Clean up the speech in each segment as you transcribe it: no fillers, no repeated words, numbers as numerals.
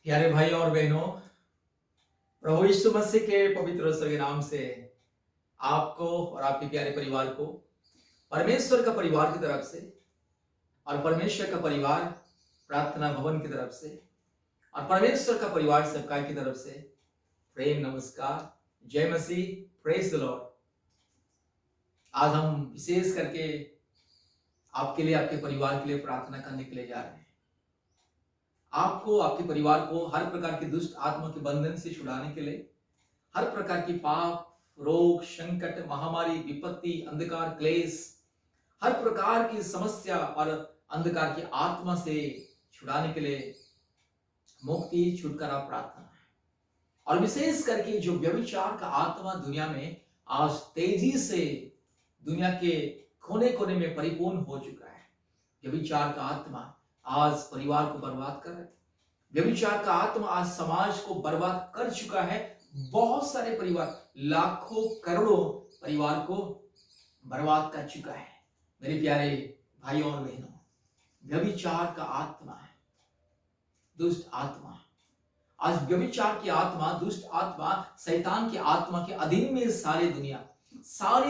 प्यारे भाई और बहनों, प्रभु यीशु मसीह के पवित्र और स्वर्गीय नाम से आपको और आपके प्यारे परिवार को परमेश्वर का परिवार की तरफ से और परमेश्वर का परिवार प्रार्थना भवन की तरफ से और परमेश्वर का परिवार सबका की तरफ से प्रेम नमस्कार, जय मसीह, प्रेज द लॉर्ड। आज हम विशेष करके आपके लिए, आपके परिवार के लिए प्रार्थना करने के लिए जा रहे हैं। आपको, आपके परिवार को हर प्रकार की दुष्ट आत्मा के बंधन से छुड़ाने के लिए, हर प्रकार की पाप, रोग, संकट, महामारी, विपत्ति, अंधकार, क्लेश, हर प्रकार की समस्या और अंधकार की आत्मा से छुड़ाने के लिए मुक्ति, छुटकारा प्रार्थना है। और विशेष करके जो व्यभिचार का आत्मा दुनिया में आज तेजी से दुनिया के कोने कोने में परिपूर्ण हो चुका है। व्यभिचार का आत्मा आज परिवार को बर्बाद कर रहा है। व्यभिचार का आत्मा आज समाज को बर्बाद कर चुका है। बहुत सारे परिवार, लाखों करोड़ों परिवार को बर्बाद कर चुका है। मेरे प्यारे भाइयों और बहनों, व्यभिचार का आत्मा है, दुष्ट आत्मा। आज व्यभिचार की आत्मा, दुष्ट आत्मा, शैतान की आत्मा के अधीन में सारी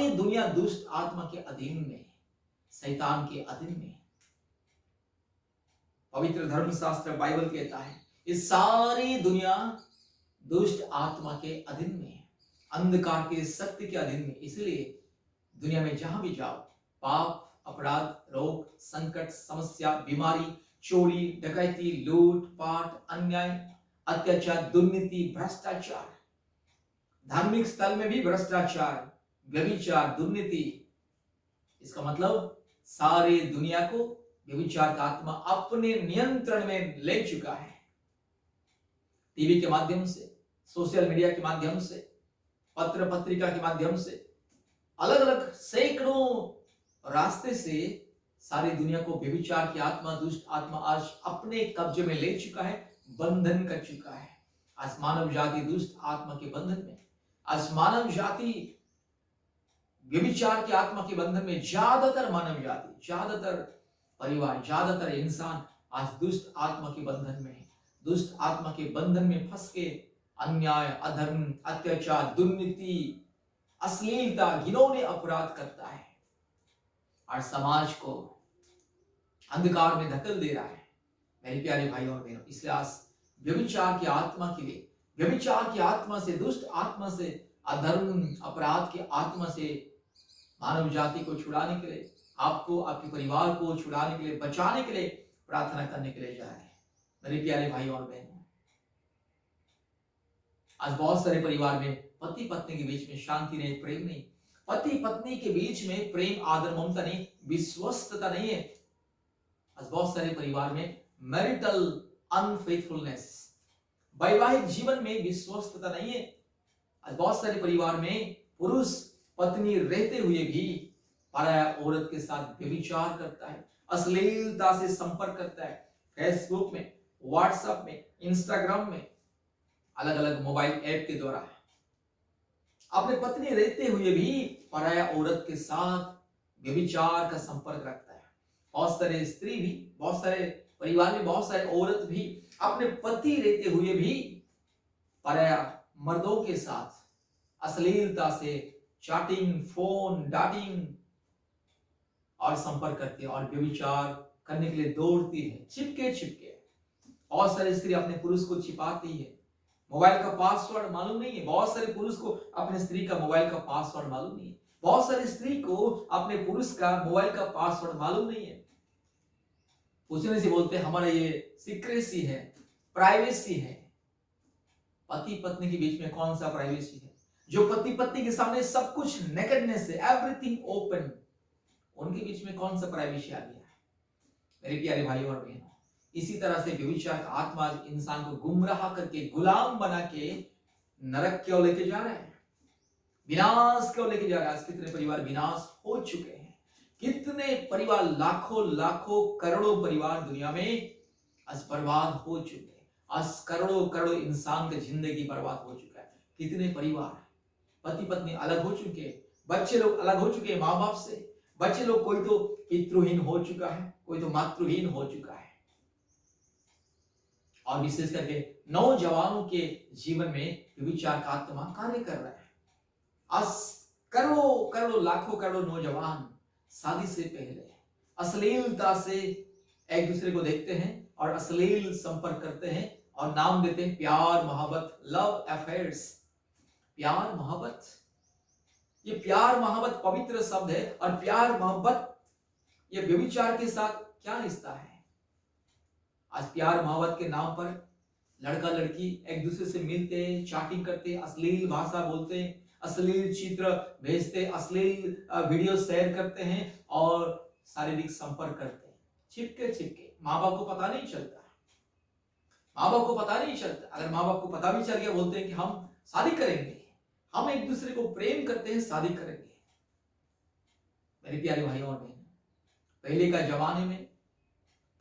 दुनिया दुष्ट आत्मा के अधीन में, शैतान के अधीन में। पवित्र धर्मशास्त्र बाइबल कहता है इस सारी दुनिया दुष्ट आत्मा के अधीन में, अंधकार के शक्ति के अधीन में। इसलिए दुनिया में जहां भी जाओ, पाप, अपराध, रोग, संकट, समस्या, बीमारी, चोरी, डकैती, लूट पाट, अन्याय, अत्याचार, दुर्नीति, भ्रष्टाचार, धार्मिक स्थल में भी भ्रष्टाचार, व्यभिचार, दुर्नीति, इसका मतलब सारी दुनिया को व्यभिचार का आत्मा अपने नियंत्रण में ले चुका है। टीवी के माध्यम से, सोशल मीडिया के माध्यम से, पत्र पत्रिका के माध्यम से, अलग अलग सैकड़ों रास्ते से सारी दुनिया को व्यभिचार की आत्मा, दुष्ट आत्मा आज अपने कब्जे में ले चुका है, बंधन कर चुका है। आज मानव जाति दुष्ट आत्मा के बंधन में, आज मानव जाति व्यभिचार की आत्मा के बंधन में। ज्यादातर मानव जाति, ज्यादातर परिवार, ज्यादातर इंसान आज दुष्ट आत्मा के बंधन में है। दुष्ट आत्मा के बंधन में फंस के अन्याय, अधर्म, अत्याचार, दुर्नीति, अश्लीलता, घिनौने अपराध करता है और समाज को अंधकार में धकेल दे रहा है। मेरे प्यारे भाई और बहनों, इसलिए आज व्यभिचार की आत्मा के लिए, व्यभिचार की आत्मा से, दुष्ट आत्मा से, अधर्म, अपराध की आत्मा से मानव जाति को छुड़ाने के लिए, आपको, आपके परिवार को छुड़ाने के लिए, बचाने के लिए प्रार्थना करने के लिए जा रहे हैं। मेरे प्यारे भाई और बहनों, आज बहुत सारे परिवार में पति पत्नी के बीच में शांति नहीं, प्रेम नहीं। पति पत्नी के बीच में प्रेम, आदर, ममता नहीं, विश्वस्तता नहीं है। आज बहुत सारे परिवार में मैरिटल अनफेथफुलनेस, वैवाहिक जीवन में विश्वस्तता नहीं है। आज बहुत सारे परिवार में पुरुष पत्नी रहते हुए भी पराया औरत के साथ व्यभिचार करता है, अश्लीलता से संपर्क करता है, फेसबुक में, व्हाट्सएप में, इंस्टाग्राम में, अलग अलग मोबाइल ऐप के द्वारा अपने पत्नी रहते हुए भी पराया औरत के साथ व्यभिचार का संपर्क रखता है। बहुत सारे स्त्री भी, बहुत सारे परिवार में, बहुत सारे औरत भी अपने पति रहते हुए भी पराया मर्दों के साथ अश्लीलता से चैटिंग, फोन, डाटिंग और संपर्क करती है और व्यभिचार करने के लिए दौड़ती है, चिपके चिपके। बहुत सारी स्त्री अपने पुरुष को छिपाती है, मोबाइल का पासवर्ड मालूम नहीं है। बहुत सारे पुरुष को अपने स्त्री का मोबाइल का पासवर्ड मालूम नहीं है। बहुत सारी स्त्री को अपने पुरुष का मोबाइल का पासवर्ड मालूम नहीं है। पूछने से बोलते हैं हमारा ये सीक्रेसी है, प्राइवेसी है। पति पत्नी के बीच में कौन सा प्राइवेसी है? जो पति पत्नी के सामने सब कुछ नेकेडनेस है, एवरीथिंग ओपन, उनके बीच में कौन सा प्राइवेसी आ गया है? मेरे प्यारे भाई और बहनों, इसी तरह से व्यभिचार का आत्मा इंसान को गुमराह करके, गुलाम बना के नरक क्यों लेके जा रहा है, विनाश क्यों लेके जा रहा है। आज कितने परिवार विनाश हो चुके हैं, कितने परिवार, लाखों लाखों करोड़ों परिवार दुनिया में आज बर्बाद हो चुके हैं। आज करोड़ों करोड़ों इंसान की जिंदगी बर्बाद हो चुका है। कितने परिवार, पति पत्नी अलग हो चुके हैं, बच्चे लोग अलग हो चुके हैं माँ बाप से। बच्चे लोग कोई तो पितृहीन हो चुका है, कोई तो मातृहीन हो चुका है। और विशेष करके नौजवानों के जीवन में व्यभिचार का आत्मा कार्य कर रहा है। आज करोड़ों करोड़ों लाखों करोड़ों नौजवान शादी से पहले अश्लीलता से एक दूसरे को देखते हैं और अश्लील संपर्क करते हैं और नाम देते हैं प्यार मोहब्बत, लव अफेयर्स। प्यार मोहब्बत, ये प्यार मोहब्बत पवित्र शब्द है और प्यार मोहब्बत ये व्यभिचार के साथ क्या रिश्ता है? आज प्यार मोहब्बत के नाम पर लड़का लड़की एक दूसरे से मिलते, चैटिंग करते, अश्लील भाषा बोलते, अश्लील चित्र भेजते, अश्लील वीडियो शेयर करते हैं और शारीरिक संपर्क करते हैं छिपके छिपके। माँ बाप को पता नहीं चलता, माँ बाप को पता नहीं चलता। अगर माँ बाप को पता भी चल गया, बोलते हैं कि हम शादी करेंगे, हम एक दूसरे को प्रेम करते हैं, शादी करेंगे। मेरे प्यारे भाइयों और बहनों, पहले का जमाने में,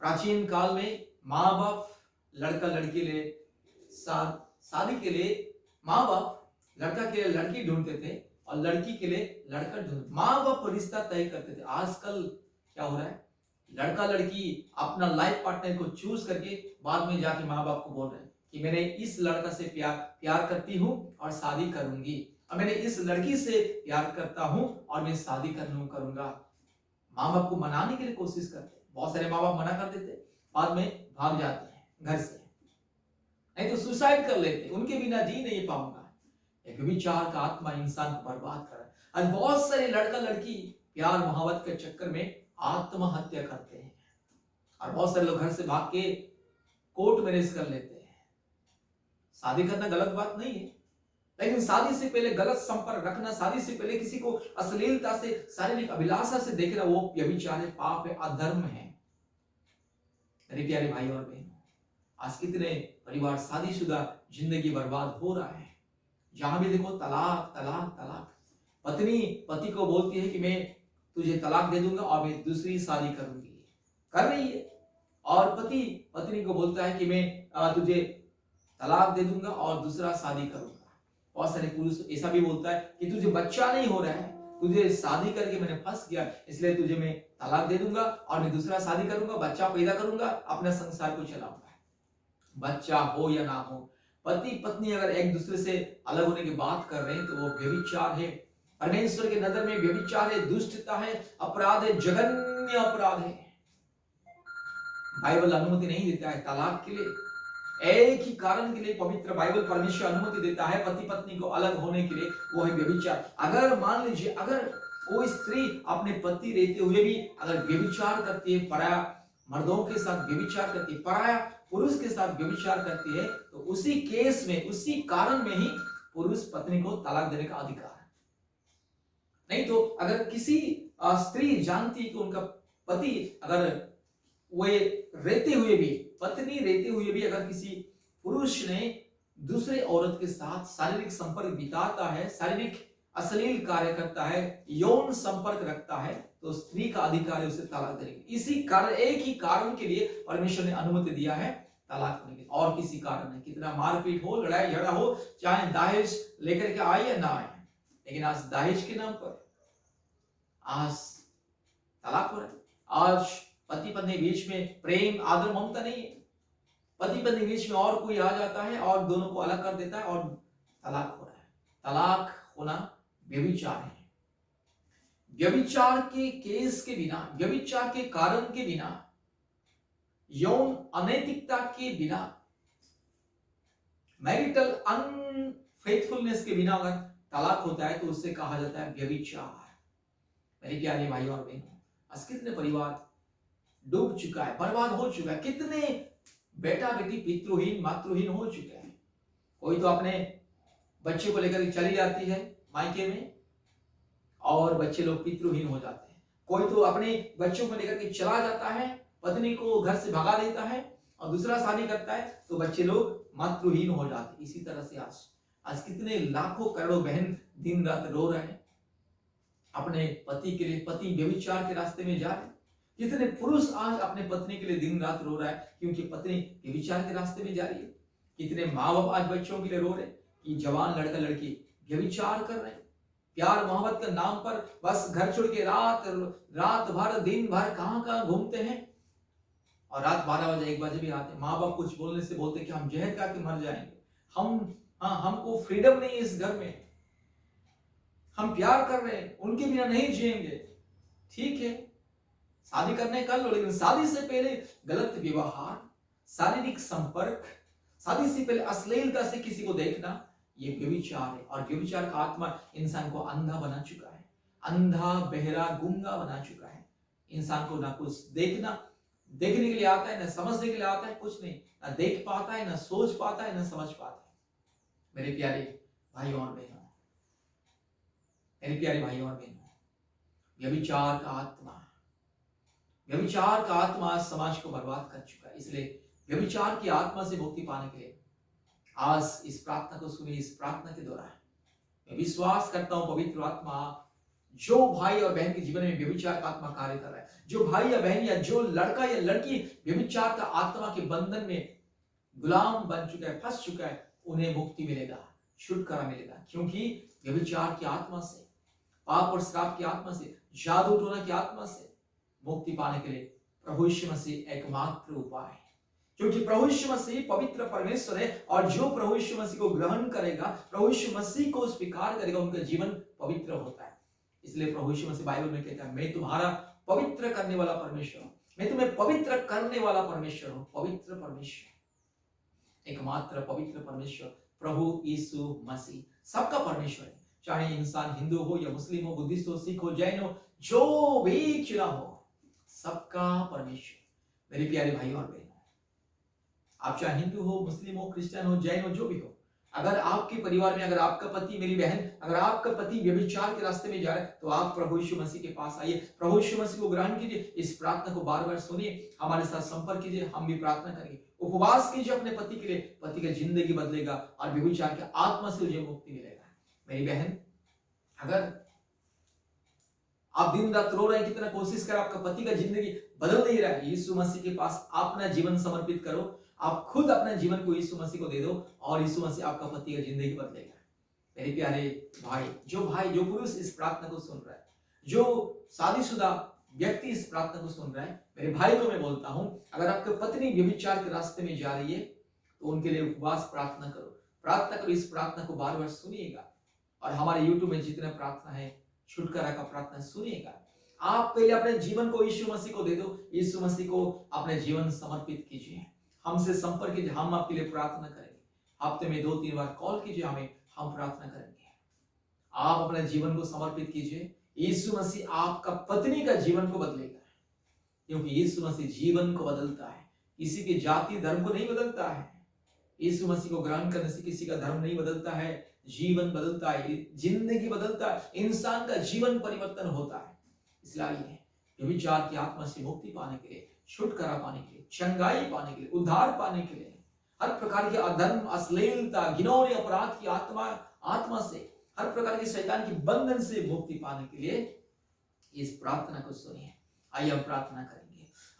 प्राचीन काल में माँ बाप लड़का लड़की ले शादी के लिए माँ बाप लड़का के लिए लड़की ढूंढते थे और लड़की के लिए लड़का ढूंढते, माँ बाप रिश्ता तय करते थे। आजकल क्या हो रहा है, लड़का लड़की अपना लाइफ पार्टनर को चूज करके बाद में जाके माँ बाप को बोल रहे हैं कि मैंने इस लड़का से प्यार करती हूँ और शादी करूंगी, और मैंने इस लड़की से प्यार करता हूँ और मैं शादी करूंगा। माँ बाप को मनाने के लिए कोशिश करते हैं। बहुत सारे माँ बाप मना कर देते, बाद में भाग जाते हैं घर से, नहीं तो सुसाइड कर लेते, उनके बिना जी नहीं पाऊंगा। एक व्यभिचार का आत्मा इंसान को बर्बाद कर रहा है। और बहुत सारे लड़का लड़की प्यार मोहब्बत के चक्कर में आत्महत्या करते हैं और बहुत सारे लोग घर से भाग के कोर्ट मैरिज कर लेते हैं। शादी करना गलत बात नहीं है, लेकिन शादी से पहले गलत संपर्क रखना, शादी से पहले किसी को अश्लीलता से, शारीरिक अभिलाषा से देखना, वो व्यभिचार है, पाप है, अधर्म है। मेरे प्यारे भाई और बहनों, आज कितने परिवार शादीशुदा जिंदगी बर्बाद हो रहा है। जहां भी देखो तलाक तलाक तलाक। पत्नी पति को बोलती है कि मैं तुझे तलाक दे दूंगा और मैं दूसरी शादी करूंगी, कर रही है। और पति पत्नी को बोलता है कि मैं तुझे तलाक दे दूंगा और दूसरा शादी करूंगा। बहुत सारे पुरुष ऐसा भी बोलता है कि तुझे बच्चा नहीं हो रहा है, तुझे शादी करके मैंने फंस गया, इसलिए तुझे मैं तलाक दे दूंगा और मैं दूसरा शादी करूंगा, बच्चा पैदा करूंगा, अपने संसार को चलाऊंगा। बच्चा हो या ना हो, पति पत्नी अगर एक दूसरे से अलग होने की बात कर रहे हैं तो वो व्यभिचार है। परमेश्वर की नजर में व्यभिचार है, दुष्टता है, अपराध है, जघन्य अपराध है। बाइबल अनुमति नहीं देता है तलाक के लिए। एक ही कारण के लिए पवित्र बाइबल परमेश्वर अनुमति देता है पति पत्नी को अलग होने के लिए, वो है व्यभिचार। अगर मान लीजिए अगर कोई स्त्री अपने पति रहते हुए भी अगर व्यभिचार करती है, पराया मर्दों के साथ व्यभिचार करती है, पराया पुरुष के साथ व्यभिचार करती है, तो उसी केस में, उसी कारण में ही पुरुष पत्नी को तलाक देने का अधिकार है। नहीं तो अगर किसी स्त्री जानती है कि उनका पति अगर वे रहते हुए भी, पत्नी रहते हुए भी अगर किसी पुरुष ने दूसरे औरत के साथ शारीरिक संपर्क बिताता है, शारीरिक अश्लील कार्य करता है, यौन संपर्क रखता है, तो स्त्री का अधिकार है उसे तलाक देने की। इसी कारण, एक ही कारण के लिए परमेश्वर ने अनुमति दिया है तलाक देने की, और किसी कारण नहीं। कितना मारपीट हो, लड़ाई झगड़ा हो, चाहे दाहिश लेकर के आए या ना आए, लेकिन आज दाहिश के नाम पर आज तलाक हो रहा है। आज पति पत्नी बीच में प्रेम आदर ममता नहीं है, पति पत्नी बीच में और कोई आ जाता है और दोनों को अलग कर देता है और तलाक हो रहा है। तलाक होना व्यभिचार है। व्यभिचार के केस के बिना, व्यभिचार के कारण के बिना, यौन अनैतिकता के बिना, मैरिटल अनफेथफुलनेस के बिना अगर तलाक होता है तो उससे कहा जाता है व्यभिचार। मेरे प्यारे भाइयों और बहनों, आज कितने परिवार डूब चुका है, बर्बाद हो चुका है, कितने बेटा बेटी पितृहीन मातृहीन हो चुके हैं। कोई तो अपने बच्चे को लेकर चली जाती है मायके में और बच्चे लोग पितृहीन हो जाते हैं। कोई तो अपने बच्चों को लेकर के चला जाता है, पत्नी को घर से भगा देता है और दूसरा शादी करता है, तो बच्चे लोग मातृहीन हो जाते हैं। इसी तरह से आज कितने लाखों करोड़ों बहन दिन रात रो रहे हैं अपने पति के लिए, पति व्यभिचार के रास्ते में जा रहे हैं। कितने पुरुष आज अपने पत्नी के लिए दिन रात रो रहा है क्योंकि पत्नी व्यभिचार के रास्ते में जा रही है। कितने माँ बाप आज बच्चों के लिए रो रहे हैं कि जवान लड़का लड़की व्यभिचार कर रहे हैं। प्यार मोहब्बत के नाम पर बस घर छोड़ के रात भर दिन भर कहां घूमते हैं। और रात 12 बजे 1 बजे भी आते हैं। माँ बाप कुछ बोलने से बोलते कि हम जहर खा के मर जाएंगे, हमको फ्रीडम नहीं है इस घर में, हम प्यार कर रहे हैं, उनके बिना नहीं जिएंगे। ठीक है, शादी करने कर लो, लेकिन शादी से पहले गलत व्यवहार, शारीरिक संपर्क, शादी से पहले अश्लीलता से किसी को देखना, ये व्यभिचार है। और व्यभिचार का आत्मा इंसान को अंधा बना चुका है, अंधा, बहरा, गूंगा बना चुका है। इंसान को ना कुछ देखने के लिए आता है, ना समझने के लिए आता है, कुछ नहीं, ना देख पाता है, ना सोच पाता है, ना समझ पाता है। मेरे प्यारे भाइयों और बहनों, मेरे प्यारे भाइयों और बहनों, व्यभिचार का आत्मा समाज को बर्बाद कर चुका है। इसलिए व्यभिचार की आत्मा से मुक्ति पाने के लिए आज इस प्रार्थना को सुनिए। इस प्रार्थना के दौरान मैं विश्वास करता हूं पवित्र आत्मा जो भाई और बहन के जीवन में व्यभिचार का आत्मा कार्य कर रहा है, जो भाई या बहन या जो लड़का या लड़की व्यभिचार का आत्मा के बंधन में गुलाम बन चुका है, फंस चुका है, उन्हें मुक्ति मिलेगा, छुटकारा मिलेगा। क्योंकि व्यभिचार की आत्मा से, पाप और श्राप की आत्मा से, जादू टोना की आत्मा से मुक्ति पाने के लिए प्रभु यीशु मसीह एकमात्र उपाय है। क्योंकि प्रभु यीशु मसीह पवित्र परमेश्वर है, और जो प्रभु यीशु मसीह को ग्रहण करेगा, प्रभु यीशु मसीह को स्वीकार करेगा, उनका जीवन पवित्र होता है। इसलिए प्रभु यीशु मसीह बाइबल में कहता है, मैं तुम्हारा पवित्र करने वाला परमेश्वर हूं, मैं तुम्हें पवित्र करने वाला परमेश्वर हूं। पवित्र परमेश्वर, एकमात्र पवित्र परमेश्वर प्रभु यीशु मसीह सबका परमेश्वर है। चाहे इंसान हिंदू हो या मुस्लिम हो, बुद्धिस्ट हो, सिख हो, जैन हो, जो भी चुना हो, सबका परमेश्वर। मेरे प्यारे भाई और बहनों, आप चाहे हिंदू हो, मुस्लिम हो, क्रिश्चियन हो, जैन हो, जो भी हो, अगर आपके परिवार में, अगर आपका पति, मेरी बहन, अगर आपका पति व्यभिचार के रास्ते में जा रहा है, तो आप प्रभु यीशु मसीह के पास आइए, प्रभु यीशु मसीह को ग्रहण कीजिए, इस प्रार्थना को बार बार सुनिए, हमारे साथ संपर्क कीजिए, हम भी प्रार्थना करेंगे। उपवास कीजिए अपने पति के लिए, पति का जिंदगी बदलेगा और व्यभिचार के आत्मा से उसे मुक्ति मिलेगा। मेरी बहन, अगर आप दिन रात रो रहे हैं, कितना कोशिश कर, आपका पति का जिंदगी बदल नहीं रहा है, यीशु मसीह के पास अपना जीवन समर्पित करो। आप खुद अपने जीवन को यीशु मसीह को दे दो, और यीशु मसीह आपका पति का जिंदगी बदलेगा। मेरे प्यारे भाई, जो पुरुष इस प्रार्थना को सुन रहा है, जो शादीशुदा व्यक्ति इस प्रार्थना को सुन रहा है, मेरे भाई को मैं बोलता हूं, अगर आपकी पत्नी व्यभिचार के रास्ते में जा रही है, तो उनके लिए उपवास प्रार्थना करो। इस प्रार्थना को बार बार सुनिएगा, और हमारे यूट्यूब में जितने प्रार्थना है, छुटकारा का प्रार्थना सुनिएगा। आप पहले अपने जीवन को यीशु मसीह को दे दो, यीशु मसीह को अपने जीवन समर्पित कीजिए, हमसे संपर्क कीजिए, हम आपके लिए प्रार्थना करेंगे। हफ्ते में 2-3 बार कॉल कीजिए हमें, हम प्रार्थना करेंगे। आप अपने जीवन को समर्पित कीजिए, यीशु मसीह आपका पत्नी का जीवन को बदलेगा, क्योंकि यीशु मसीह जीवन को बदलता है, किसी की जाति धर्म को नहीं बदलता है। यीशु मसीह को ग्रहण करने से किसी का धर्म नहीं बदलता है, जीवन बदलता है, जिंदगी बदलता है, इंसान का जीवन परिवर्तन होता है। इसलिए व्यभिचार की आत्मा से मुक्ति पाने के लिए, छुटकारा पाने के लिए, चंगाई पाने के लिए, उद्धार पाने के लिए, हर प्रकार के अधर्म, अश्लीलता, घिनौने अपराध की आत्मा से, हर प्रकार के शैतान की बंधन से मुक्ति पाने के लिए इस प्रार्थना को सुनिए। आइए हम प्रार्थना करेंगे।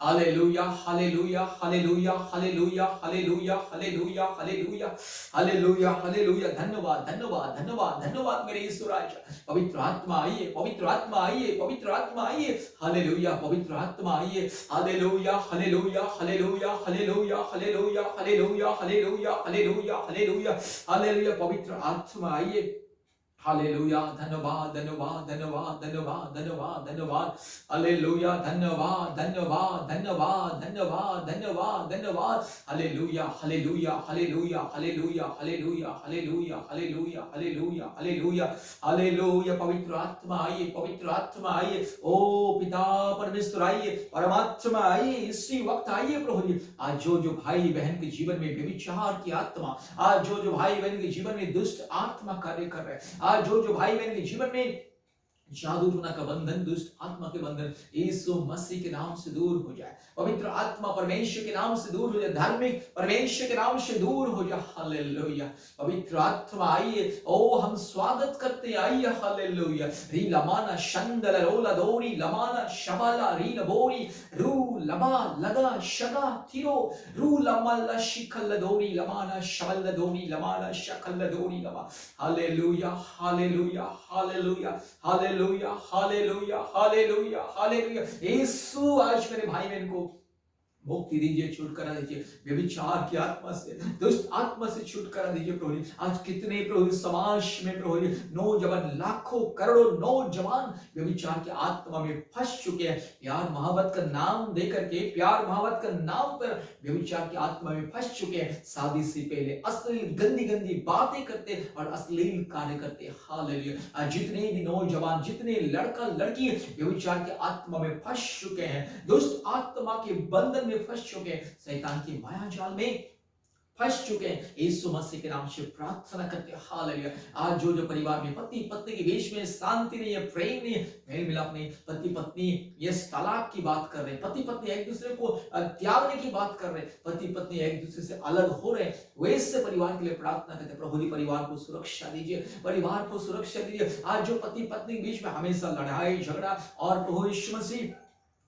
Hallelujah, hallelujah, hallelujah, hallelujah, hallelujah, hallelujah, hallelujah, hallelujah, hallelujah. धन्यवाद, धन्यवाद, धन्यवाद, धन्यवाद मेरे यीशु राजा। पवित्र आत्मा आइए, पवित्र आत्मा आइए, पवित्र आत्मा आइए। हालेलुया, पवित्र आत्मा आइए। Hallelujah, hallelujah, hallelujah, hallelujah, hallelujah, hallelujah, hallelujah, hallelujah, hallelujah, hallelujah. पवित्र आत्मा आइए। हालेलुया, धन्यवाद, धन्यवाद, धन्यवाद, धन्यवाद, धन्यवाद, धन्यवाद। हालेलुया, धन्यवाद, धन्यवाद, धन्यवाद, धन्यवाद, धन्यवाद, धन्यवाद। Hallelujah, hallelujah, hallelujah, hallelujah, hallelujah, hallelujah, hallelujah, hallelujah, hallelujah, hallelujah. पवित्र आत्मा आइए, पवित्र आत्मा आइए। ओ पिता परमेश्वर आइए, परमात्मा आइए, इसी वक्त आइए प्रभु जी। आज जो भाई बहन के जीवन में व्यभिचार की आत्मा, आज जो भाई बहन के जीवन में दुष्ट आत्मा कार्य कर रहे हैं, आज जो भाई बहन के जीवन में जादू टोना का बंधन, दुष्ट आत्मा के बंधन, यीशु मसीह के नाम से दूर हो जाए। पवित्र आत्मा परमेश्वर के नाम से दूर हो जाए, धार्मिक परमेश्वर के नाम से दूर हो जाए। हालेलुया, पवित्र आत्मा आइए। ओ हम स्वागत करते, आइए। हालेलुया। री लमाना शंदल रोला दोरी लमाना शबाला री लबोरी रू लबा लगा शगा थिरो रू लमल शिखल दोरी लमाना शबल दोरी लमाना शकल दोरी लमा। Hallelujah, hallelujah, hallelujah, hallelujah, hallelujah, hallelujah, hallelujah. Yeshu आज मेरे भाई बहन को मुक्ति दीजिए, छुटकारा दीजिए व्यभिचार की आत्मा से, दुष्ट आत्मा से छुटकारा दीजिए प्रभु जी। आज कितने प्रभु जी समाज में प्रभु जी नौजवान, लाखों करोड़ों नौजवान व्यभिचार की आत्मा में फंस चुके हैं। प्यार मोहब्बत का नाम दे करके, प्यार मोहब्बत का नाम पर व्यभिचार की आत्मा में फंस चुके हैं। शादी से पहले अश्लील गंदी गंदी बातें करते और अश्लील कार्य करते। हालेलुया। जितने भी नौजवान, जितने लड़का लड़की व्यभिचार की आत्मा में फंस चुके हैं, दुष्ट आत्मा के बंधन में फंस चुके हैं, शैतान की माया जाल में फंस चुके हैं, यीशु मसीह के नाम से प्रार्थना करते हैं। हालेलुया। आज जो परिवार में पति पत्नी के बीच में शांति नहीं है, प्रेम नहीं है, मेल मिलाप नहीं, पति पत्नी ये तलाक की बात कर रहे हैं, पति पत्नी एक दूसरे को त्यागने की बात कर रहे हैं, पति पत्नी एक दूसरे से अलग हो रहे हैं, वैसे परिवार के लिए प्रार्थना करते हैं। प्रभु जी परिवार को सुरक्षा दीजिए, परिवार को सुरक्षा दीजिए। आज जो पति पत्नी के बीच में हमेशा लड़ाई झगड़ा और प्रभु यीशु मसीह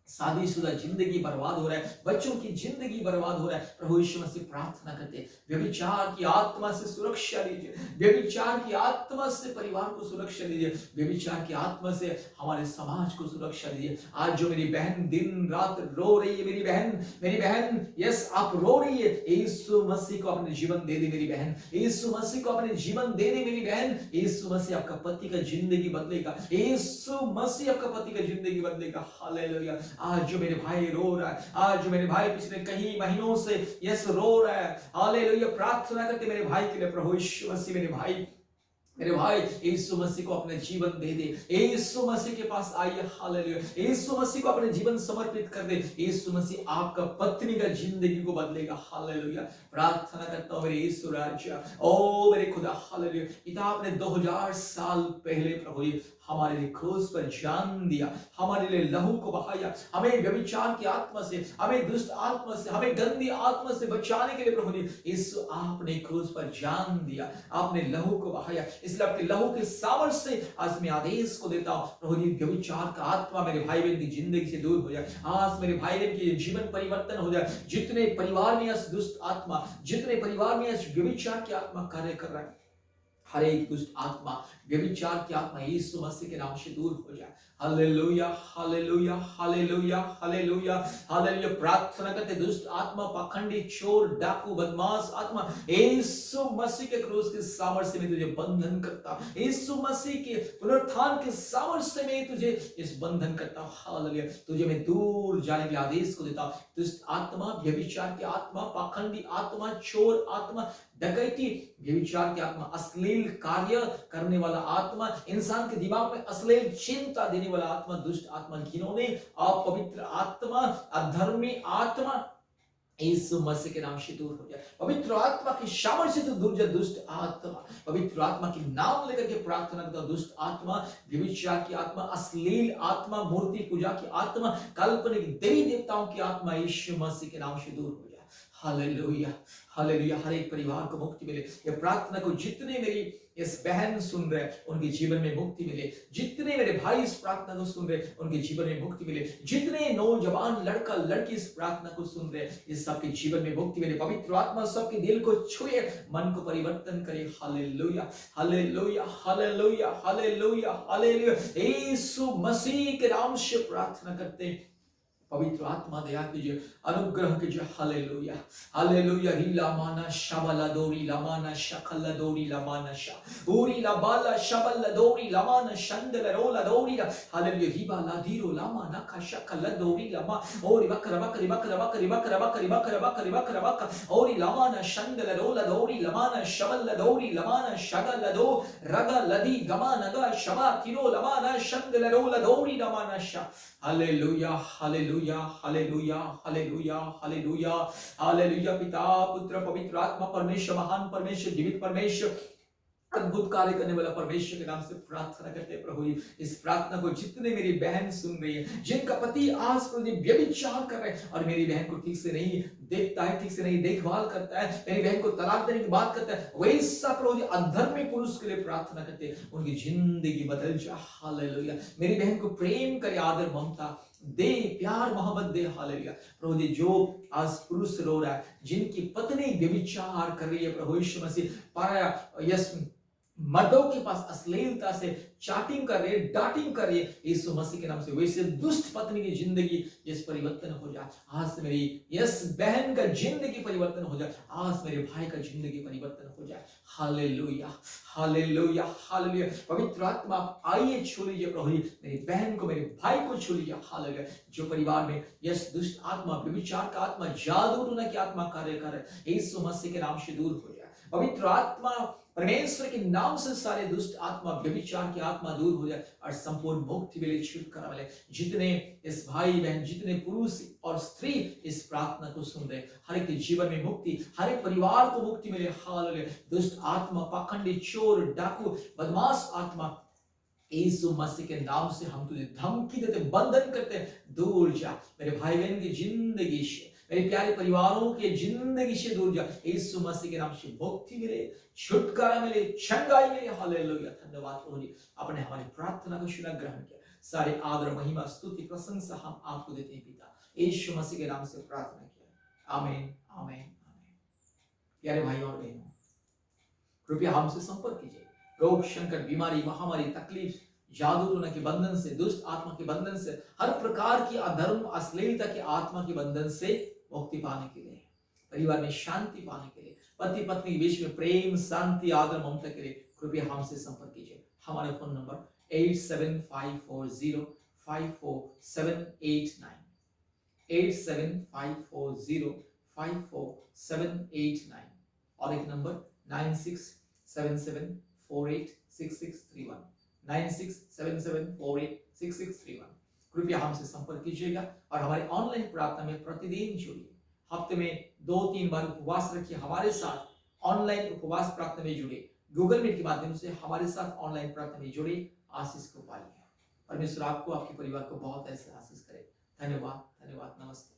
शादीशुदा जिंदगी बर्बाद हो रहा है, बच्चों की जिंदगी बर्बाद हो रहा है, प्रभु यीशु मसीह प्रार्थना करते हैं व्यभिचार की आत्मा से सुरक्षा दीजिए, व्यभिचार की आत्मा से परिवार को सुरक्षा दीजिए, व्यभिचार की आत्मा से हमारे समाज को सुरक्षा दीजिए। आज जो मेरी बहन दिन रात रो रही है, मेरी बहन यस आप रो रही है, यीशु मसीह को अपने जीवन दे दे मेरी बहन, यीशु मसीह को अपने जीवन दे दे मेरी बहन। यीशु मसीह आपका पति का जिंदगी बदलेगा, यीशु मसीह आपका पति का जिंदगी बदलेगा। हालेलुया। आज जो मेरे भाई रो रहा है, आज जो मेरे भाई पिछले कई महीनों से यस रो रहा है, हालेलुया, प्रार्थना करते मेरे भाई के लिए, प्रभु यीशु मसीह मेरे भाई यीशु मसीह को अपने जीवन दे दे, यीशु मसीह के पास आइए। हालेलुया। यीशु मसीह को अपने जीवन समर्पित कर दे, यीशु मसीह आपका पत्नी का जिंदगी को बदलेगा। हालेलुया। प्रार्थना करता हूं मेरे यीशु राजा, ओ मेरे खुदा, हालेलुया। पिता आपने 2000 साल पहले प्रभु जी हमारे लिए क्रूस पर जान दिया, हमारे लिए लहू को बहाया, हमें व्यभिचार की आत्मा से, हमें दुष्ट आत्मा से, हमें गंदी आत्मा से बचाने के लिए प्रभु जी यीशु आपने क्रूस पर जान दिया, आपने लहू को बहाया। इसलिए आपके लहू के सामर्थ्य से आज मैं आदेश को देता हूं प्रभु जी व्यभिचार का आत्मा मेरे भाई बहन की जिंदगी से दूर हो जाए। आज मेरे भाई बहन के जीवन परिवर्तन हो जाए। जितने परिवार में इस दुष्ट आत्मा, जितने परिवार में इस व्यभिचार की आत्मा कार्य कर रहा है, हर एक दुष्ट आत्मा, व्यभिचार की आत्मा यीशु मसीह के नाम से दूर हो जाए। Hallelujah, hallelujah, hallelujah, hallelujah, hallelujah. प्रार्थना करते दुष्ट आत्मा, पाखंडी, चोर, डाकू, बदमाश आत्मा, यीशु मसीह के क्रूस के सामर्थ्य में तुझे बंधन करता, यीशु मसीह के पुनरुत्थान के सामर्थ्य में तुझे इस बंधन करता। हालेलुया। तुझे मैं दूर जाने के आदेश को देता। दुष्ट आत्मा, व्यभिचार की आत्मा, पाखंडी आत्मा, चोर आत्मा, डकैती, व्यभिचार की आत्मा, अश्लील कार्य करने वाला आत्मा, इंसान के दिमाग में अश्लील चिंता देने वाला आत्मा, दुष्ट आत्मा, घिनौने, अपवित्र आत्मा, अधर्मी आत्मा, यीशु मसीह के नाम से दूर हो जाए। पवित्र आत्मा की सामर्थ्य से दूर जाए दुष्ट आत्मा। पवित्र आत्मा के नाम लेकर के प्रार्थना करता, दुष्ट आत्मा, व्यभिचार की आत्मा, अश्लील आत्मा, मूर्ति पूजा की आत्मा, काल्पनिक देवी देवताओं की आत्मा, यीशु मसीह के नाम से दूर हो जाए। Hallelujah, hallelujah. हर एक परिवार को मुक्ति मिले। ये प्रार्थना को जितने मेरी इस बहन सुन रहे उनके जीवन में मुक्ति मिले, जितने मेरे भाई इस प्रार्थना को सुन रहे उनके जीवन में मुक्ति मिले, जितने नौजवान लड़का लड़की इस प्रार्थना को सुन रहे इस सबके जीवन में मुक्ति मिले। पवित्र आत्मा सबके दिल को छुए, मन को परिवर्तन करे। Hallelujah, hallelujah, hallelujah, hallelujah, hallelujah. Yeshu Masih के नाम से प्रार्थना करते हैं। पवित्र आत्मा दया कीजिए, अनुग्रह कीजिए। Hallelujah, hallelujah. रीला माना शबला दोरी लमाना शकल दोरी लमाना शा ओरी लबाला शबल दोरी लमाना शंदल रोला दोरी। हालेलुया। रीबा लादीरो लमाना का शकल दोरी लमा ओरी बकर बकर बकर बकर बकर बकर बकर बकर बकर बकर ओरी लमाना शंदल रोला दोरी लमाना शबल दोरी लमाना शगल दो रगा लदी गमाना गा शबा तिरो लमाना शंदल रोला दोरी लमाना शा। Hallelujah, hallelujah, hallelujah, hallelujah, hallelujah, hallelujah. पिता, पुत्र, पवित्र आत्मा, परमेश्वर, महान परमेश्वर, जीवित परमेश्वर, अद्भुत कार्य करने वाला परमेश्वर के नाम से प्रार्थना करते हैं प्रभु जी। इस प्रार्थना को जितने मेरी बहन सुन रही है, जिनका पति आज प्रभु जी व्यभिचार कर रहे हैं और मेरी बहन को ठीक से नहीं देखता है, ठीक से नहीं देखभाल करता है, मेरी बहन को तलाक देने की बात करता है, वैसा प्रभु जी अधर्मी पुरुष के लिए प्रार्थना करते हैं, उनकी जिंदगी बदल जा। हालेलुया। मेरी बहन को प्रेम करे, आदर ममता दे, प्यार मोहब्बत दे। हालेलुया। प्रभु जी जो आज पुरुष रो रहा है, जिनकी पत्नी व्यभिचार कर रही है, प्रभु यीशु मसीह पाया यस मर्दों के पास अश्लीलता से चैटिंग कर रहे, डांटिंग कर रही है, यीशु मसीह के नाम से वैसे दुष्ट पत्नी की जिंदगी यस परिवर्तन हो जाए। आज से मेरी यस बहन का जिंदगी परिवर्तन हो जाए, आज मेरे भाई का जिंदगी परिवर्तन हो जाए। Hallelujah, hallelujah, hallelujah. पवित्र आत्मा आप आइए, छू लीजिए प्रभु जी, मेरी बहन को, मेरे भाई को छू लीजिए। हालेलुया। जो परिवार में यस दुष्ट आत्मा, व्यभिचार का आत्मा, जादू टोना की आत्मा कार्य कर रहे, यीशु मसीह के नाम से दूर हो जाए। पवित्र आत्मा, परमेश्वर के नाम से सारे दुष्ट आत्मा, व्यभिचार की आत्मा दूर हो जाए और संपूर्ण मुक्ति मिले, छुटकारा मिले। जितने इस भाई बहन, जितने पुरुष और स्त्री इस प्रार्थना को सुन रहे, हर एक के जीवन में मुक्ति, हर एक परिवार को मुक्ति मिले। हालेलुया। दुष्ट आत्मा, पाखंडी, चोर, डाकू, बदमाश आत्मा, यीशु मसीह के नाम से हम तुझे धमकी देते, बंधन करते हैं, दूर जा। मेरे भाई बहन की जिंदगी से, मेरे प्यारे परिवारों के जिंदगी से दूर जा। यीशु मसीह के नाम से मुक्ति मिले, छुटकारा मिले, चंगाई मिले। हालेलुया। धन्यवाद प्रभु जी, आपने हमारी प्रार्थना को सुना, ग्रहण किया। सारे आदर, महिमा, स्तुति, प्रशंसा हम आपको देते हैं पिता, यीशु मसीह के नाम से प्रार्थना किया। आमीन, आमीन, आमीन। प्यारे भाई और बहनों, कृपया हमसे संपर्क कीजिए। रोग, संकट, बीमारी, महामारी, तकलीफ, जादू टोना के बंधन से, दुष्ट आत्मा के बंधन से, हर प्रकार की अधर्म, अश्लीलता की आत्मा के बंधन से मुक्ति पाने के लिए, परिवार में शांति पाने के लिए, पति पत्नी के बीच में प्रेम, शांति, आदर, ममता के लिए कृपया हमसे संपर्क कीजिए। हमारा फोन नंबर 8754054789, 8754054789, और एक नंबर 9677486631, 9677486631। कृपया हमसे संपर्क कीजिएगा और हमारे ऑनलाइन प्रार्थना में प्रतिदिन जुड़िए। हफ्ते में 2-3 बार उपवास रखिए, हमारे साथ ऑनलाइन उपवास प्रार्थना में जुड़े, गूगल मीट के माध्यम से हमारे साथ ऑनलाइन प्रार्थना में जुड़े, आशीष को पाइए। परमेश्वर आपको, आपके परिवार को बहुत ऐसे आशीष करे। धन्यवाद, धन्यवाद, नमस्ते।